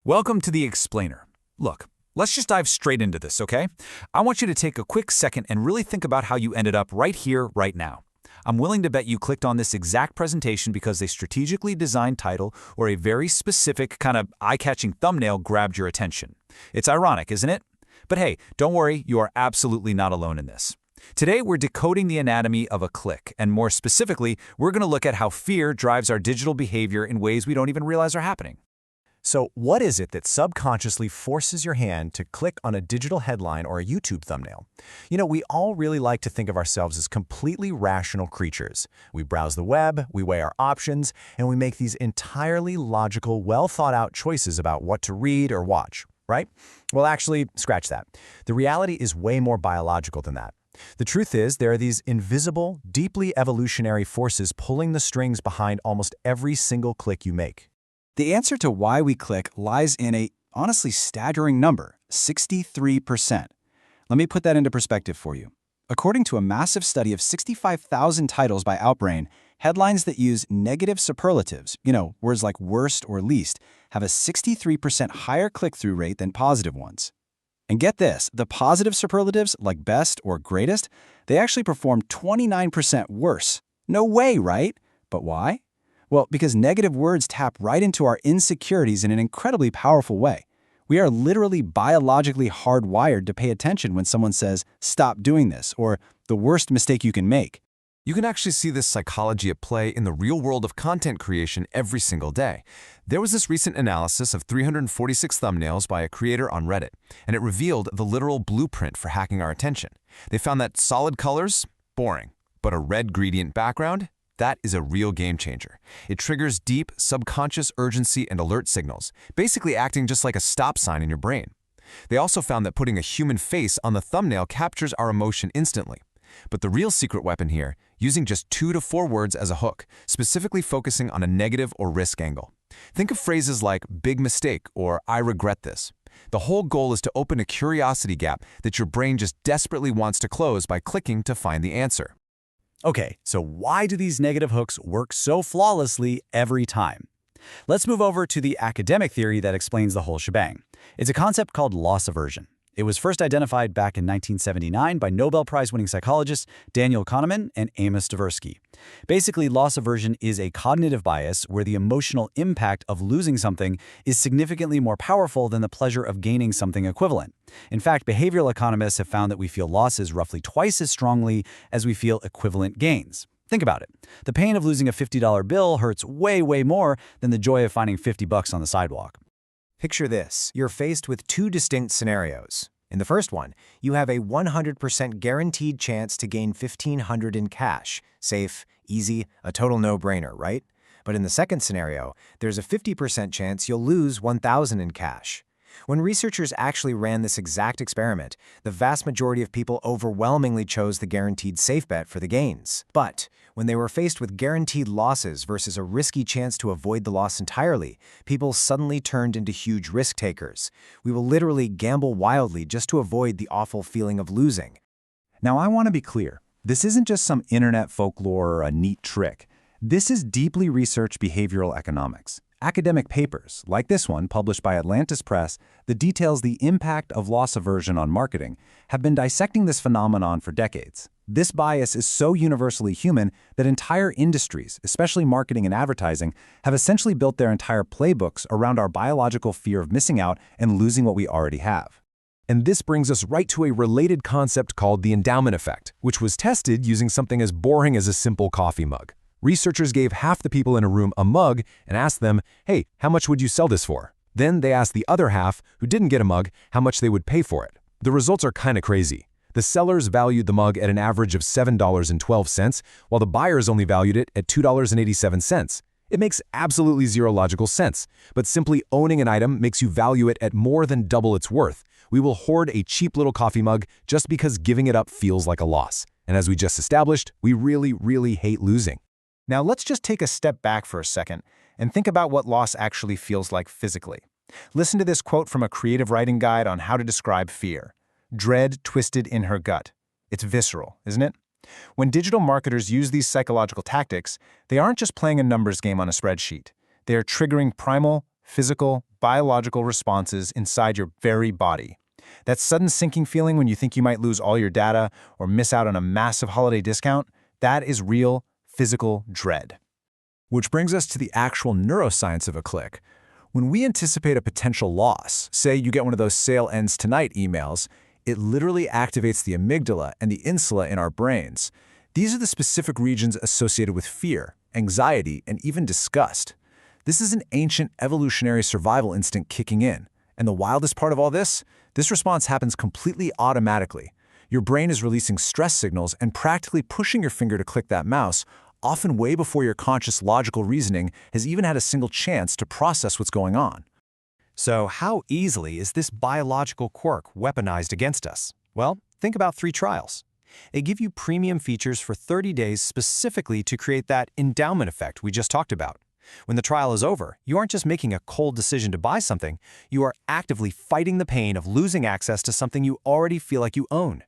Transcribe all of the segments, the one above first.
Welcome to the Explainer. Look, let's just dive straight into this, okay? I want you to take a quick second and really think about how you ended up right here, right now. I'm willing to bet you clicked on this exact presentation because a strategically designed title or a very specific kind of eye-catching thumbnail grabbed your attention. It's ironic, isn't it? But hey, don't worry, you are absolutely not alone in this. Today, we're decoding the anatomy of a click, and more specifically, we're going to look at how fear drives our digital behavior in ways we don't even realize are happening. So what is it that subconsciously forces your hand to click on a digital headline or a YouTube thumbnail? We all really like to think of ourselves as completely rational creatures. We browse the web, we weigh our options, and we make these entirely logical, well-thought-out choices about what to read or watch, right? Well, actually, scratch that. The reality is way more biological than that. The truth is, there are these invisible, deeply evolutionary forces pulling the strings behind almost every single click you make. The answer to why we click lies in a, honestly staggering number, 63%. Let me put that into perspective for you. According to a massive study of 65,000 titles by Outbrain, headlines that use negative superlatives, words like worst or least, have a 63% higher click-through rate than positive ones. And get this, the positive superlatives, like best or greatest, they actually perform 29% worse. No way, right? But why? Well, because negative words tap right into our insecurities in an incredibly powerful way. We are literally biologically hardwired to pay attention when someone says, "Stop doing this," or "the worst mistake you can make." You can actually see this psychology at play in the real world of content creation every single day. There was this recent analysis of 346 thumbnails by a creator on Reddit, and it revealed the literal blueprint for hacking our attention. They found that solid colors, boring, but a red gradient background, that is a real game changer. It triggers deep, subconscious urgency and alert signals, basically acting just like a stop sign in your brain. They also found that putting a human face on the thumbnail captures our emotion instantly. But the real secret weapon here, using just 2 to 4 words as a hook, specifically focusing on a negative or risk angle. Think of phrases like "big mistake" or "I regret this." The whole goal is to open a curiosity gap that your brain just desperately wants to close by clicking to find the answer. Okay, so why do these negative hooks work so flawlessly every time? Let's move over to the academic theory that explains the whole shebang. It's a concept called loss aversion. It was first identified back in 1979 by Nobel Prize-winning psychologists Daniel Kahneman and Amos Tversky. Basically, loss aversion is a cognitive bias where the emotional impact of losing something is significantly more powerful than the pleasure of gaining something equivalent. In fact, behavioral economists have found that we feel losses roughly twice as strongly as we feel equivalent gains. Think about it. The pain of losing a $50 bill hurts way, way more than the joy of finding $50 on the sidewalk. Picture this. You're faced with 2 distinct scenarios. In the first one, you have a 100% guaranteed chance to gain $1,500 in cash. Safe, easy, a total no-brainer, right? But in the second scenario, there's a 50% chance you'll lose $1,000 in cash. When researchers actually ran this exact experiment, the vast majority of people overwhelmingly chose the guaranteed safe bet for the gains. But when they were faced with guaranteed losses versus a risky chance to avoid the loss entirely, people suddenly turned into huge risk takers. We will literally gamble wildly just to avoid the awful feeling of losing. Now, I want to be clear. This isn't just some internet folklore or a neat trick. This is deeply researched behavioral economics. Academic papers, like this one published by Atlantis Press, that details the impact of loss aversion on marketing, have been dissecting this phenomenon for decades. This bias is so universally human that entire industries, especially marketing and advertising, have essentially built their entire playbooks around our biological fear of missing out and losing what we already have. And this brings us right to a related concept called the endowment effect, which was tested using something as boring as a simple coffee mug. Researchers gave half the people in a room a mug and asked them, "Hey, how much would you sell this for?" Then they asked the other half, who didn't get a mug, how much they would pay for it. The results are kind of crazy. The sellers valued the mug at an average of $7.12, while the buyers only valued it at $2.87. It makes absolutely zero logical sense, but simply owning an item makes you value it at more than double its worth. We will hoard a cheap little coffee mug just because giving it up feels like a loss. And as we just established, we really, really hate losing. Now let's just take a step back for a second and think about what loss actually feels like physically. Listen to this quote from a creative writing guide on how to describe fear. "Dread twisted in her gut." It's visceral, isn't it? When digital marketers use these psychological tactics, they aren't just playing a numbers game on a spreadsheet. They are triggering primal, physical, biological responses inside your very body. That sudden sinking feeling when you think you might lose all your data or miss out on a massive holiday discount, that is real physical dread. Which brings us to the actual neuroscience of a click. When we anticipate a potential loss, say you get one of those sale ends tonight emails, it literally activates the amygdala and the insula in our brains. These are the specific regions associated with fear, anxiety, and even disgust. This is an ancient evolutionary survival instinct kicking in. And the wildest part of all this response happens completely automatically. Your brain is releasing stress signals and practically pushing your finger to click that mouse, often way before your conscious logical reasoning has even had a single chance to process what's going on. So how easily is this biological quirk weaponized against us? Well, think about 3 trials. They give you premium features for 30 days specifically to create that endowment effect we just talked about. When the trial is over, you aren't just making a cold decision to buy something, you are actively fighting the pain of losing access to something you already feel like you own.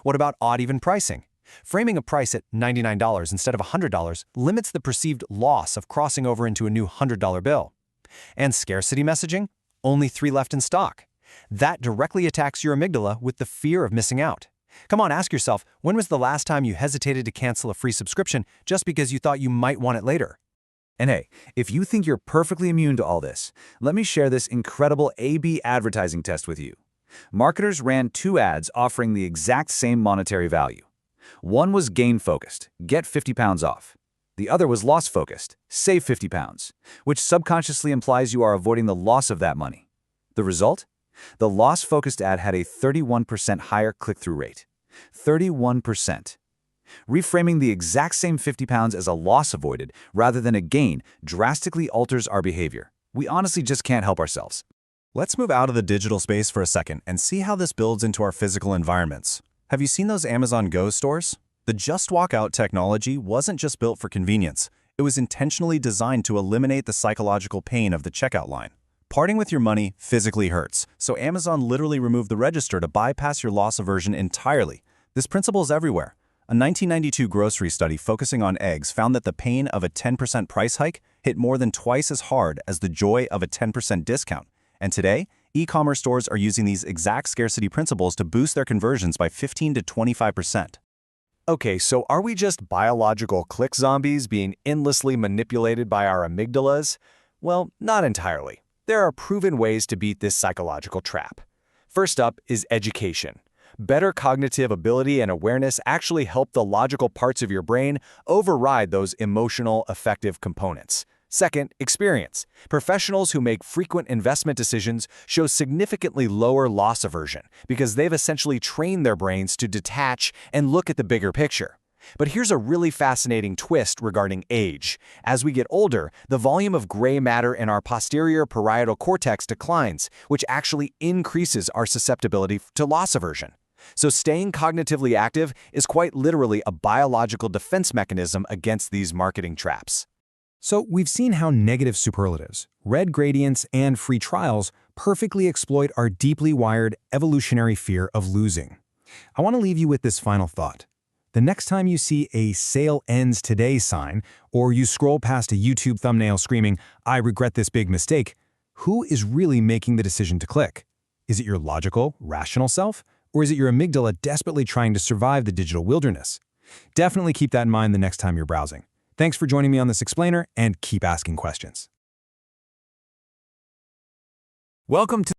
What about odd-even pricing? Framing a price at $99 instead of $100 limits the perceived loss of crossing over into a new $100 bill. And scarcity messaging? Only 3 left in stock. That directly attacks your amygdala with the fear of missing out. Come on, ask yourself, when was the last time you hesitated to cancel a free subscription just because you thought you might want it later? And hey, if you think you're perfectly immune to all this, let me share this incredible A/B advertising test with you. Marketers ran 2 ads offering the exact same monetary value. One was gain-focused, get 50 pounds off. The other was loss-focused, save 50 pounds, which subconsciously implies you are avoiding the loss of that money. The result? The loss-focused ad had a 31% higher click-through rate. 31%. Reframing the exact same 50 pounds as a loss avoided rather than a gain drastically alters our behavior. We honestly just can't help ourselves. Let's move out of the digital space for a second and see how this builds into our physical environments. Have you seen those Amazon Go stores? The Just Walk Out technology wasn't just built for convenience. It was intentionally designed to eliminate the psychological pain of the checkout line. Parting with your money physically hurts, so Amazon literally removed the register to bypass your loss aversion entirely. This principle is everywhere. A 1992 grocery study focusing on eggs found that the pain of a 10% price hike hit more than twice as hard as the joy of a 10% discount. And today, e-commerce stores are using these exact scarcity principles to boost their conversions by 15 to 25%. Okay, so are we just biological click zombies being endlessly manipulated by our amygdalas? Well, not entirely. There are proven ways to beat this psychological trap. First up is education. Better cognitive ability and awareness actually help the logical parts of your brain override those emotional, affective components. Second, experience. Professionals who make frequent investment decisions show significantly lower loss aversion because they've essentially trained their brains to detach and look at the bigger picture. But here's a really fascinating twist regarding age. As we get older, the volume of gray matter in our posterior parietal cortex declines, which actually increases our susceptibility to loss aversion. So staying cognitively active is quite literally a biological defense mechanism against these marketing traps. So we've seen how negative superlatives, red gradients, and free trials perfectly exploit our deeply wired evolutionary fear of losing. I want to leave you with this final thought. The next time you see a "sale ends today" sign, or you scroll past a YouTube thumbnail screaming, "I regret this big mistake," who is really making the decision to click? Is it your logical, rational self? Or is it your amygdala desperately trying to survive the digital wilderness? Definitely keep that in mind the next time you're browsing. Thanks for joining me on this explainer, and keep asking questions. Welcome to